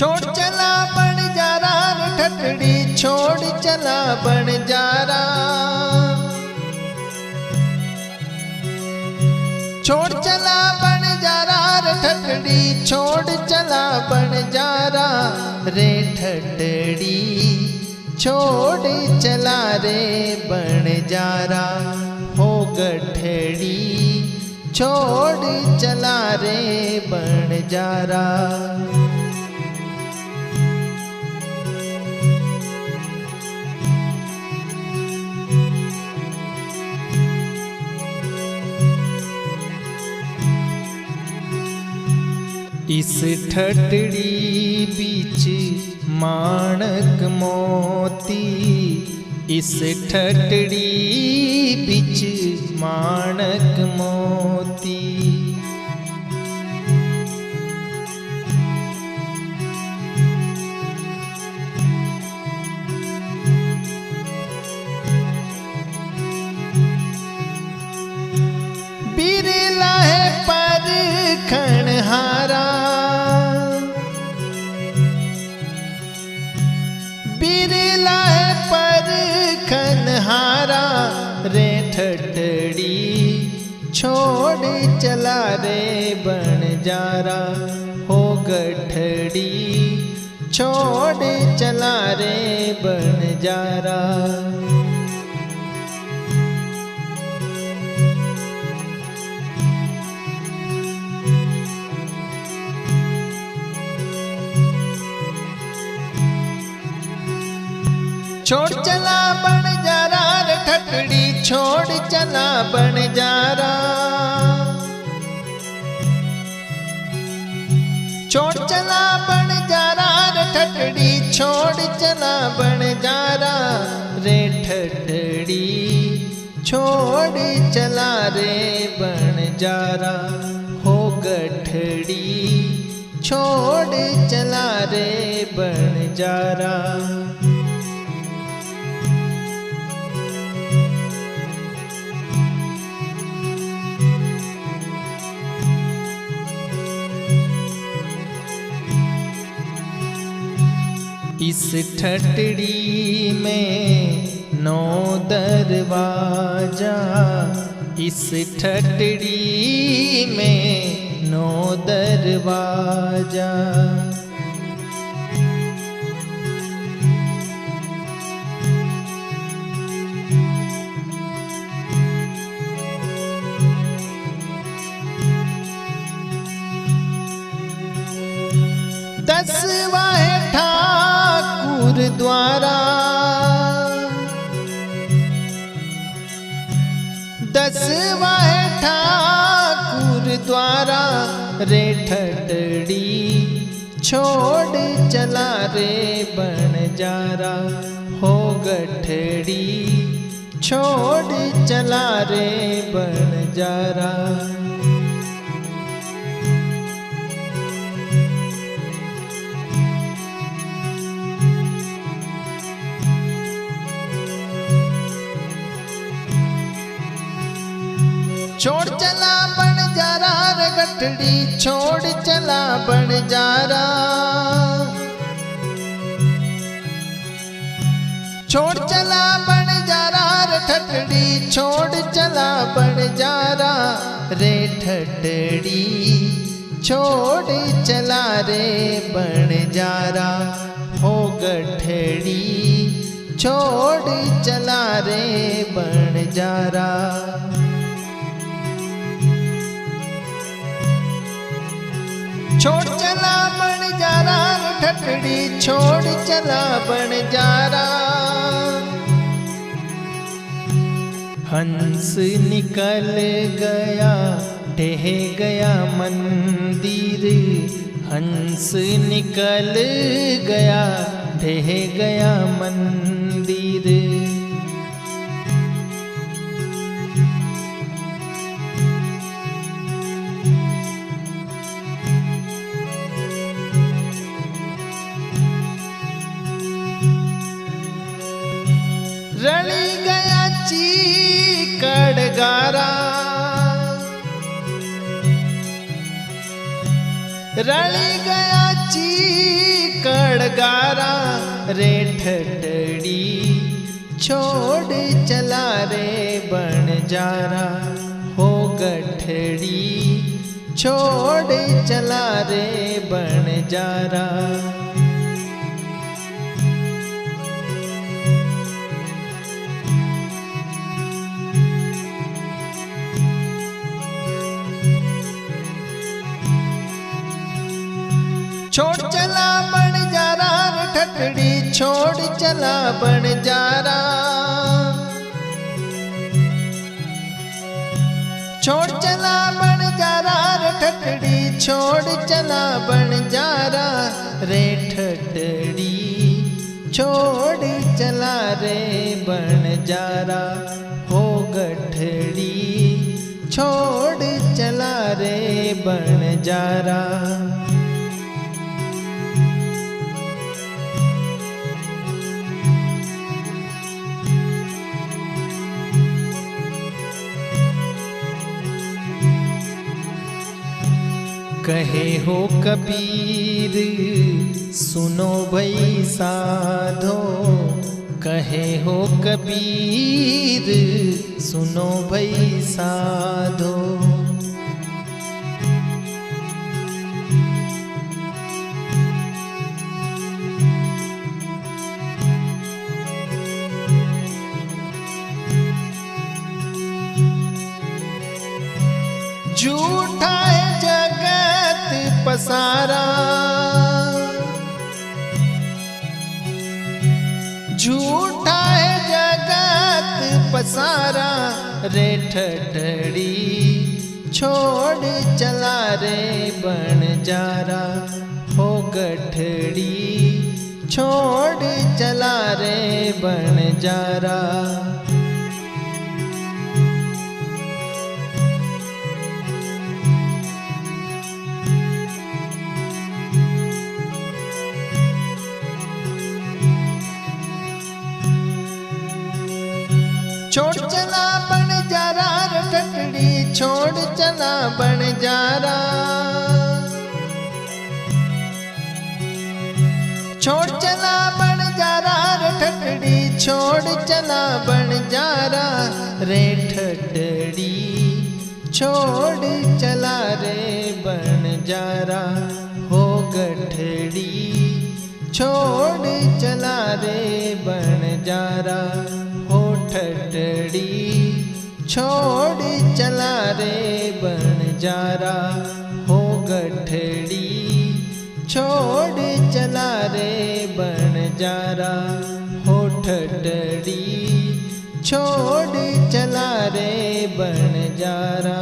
छोड़ चला बंजारा रे ठठड़ी, छोड़ चला बंजारा। छोड़ चला बंजारा रे ठठड़ी, छोड़ चला बंजारा रे ठठड़ी, छोड़ चला रे बंजारा। हो गठड़ी छोड़ चला रे बंजारा। इस ठठड़ी बीच माणक मोती, इस ठठड़ी बीच माणक मोती। बिरला है पर खनहारा, बिरला है पर खनहारा रे ठठड़ी, छोड़ चला रे बंजारा। हो गठड़ी छोड़ चला रे बंजारा। छोड़ चला बंजारा रे ठठड़ी, छोड़ चला बंजारा। छोड़ चला बंजारा रे ठठड़ी, छोड़ चला बंजारा रे ठठड़ी, छोड़ चला रे बंजारा। हो गठड़ी छोड़ चला रे बंजारा। इस ठठड़ी में 9 दरवाजा, इस ठठड़ी में 9 दरवाजा। दसवां है ठाकुर द्वारा, दसवां है ठाकुर द्वारा रे ठठड़ी, छोड़ चला रे बंजारा। हो गठड़ी छोड़ चला रे बंजारा। छोड़ चला बंजारा रे गठड़ी, छोड़ चला बंजारा। छोड़ चला बंजारा रे ठठड़ी, छोड़ चला बंजारा रे ठठड़ी, छोड़ चला रे बंजारा। हो गठड़ी छोड़ चला रे बंजारा। छोड़ चला बंजारा ठठड़ी, छोड़ चला बंजारा। हंस निकल गया ढह गया मंदिर, हंस निकल गया ढह गया मंदिर। रली गया चीकड़ गारा, रली गया चीकड़ बंजारा रे ठठड़ी छोड़ चला रे बंजारा हो गठड़ी छोड़ चला रे बंजारा। छोड़ चला बंजारा रे ठठड़ी छोड़ चला बंजारा छोड़ चला बंजारा रे ठठड़ी छोड़ चला बंजारा रे ठठड़ी छोड़ चला रे बंजारा हो गठड़ी छोड़ चला रे बंजारा। कहे हो कबीर सुनो भई साधो कहे हो कबीर सुनो भई साधो। झूठा है जगत पसारा झूठा है जगत पसारा रे ठठड़ी छोड़ चला रे बंजारा हो गठड़ी छोड़ चला रे बंजारा। छोड़ चला बंजारा रे ठठड़ी छोड़ चला बंजारा छोड़ चला बंजारा रे ठठड़ी छोड़ चला बंजारा रे ठठड़ी छोड़ चला रे बंजारा हो गठड़ी छोड़ चला रे बंजारा हो ठठड़ी छोड़ चला रे बंजारा हो गठड़ी छोड़ चला रे बंजारा हो ठठड़ी छोड़ चला रे बंजारा।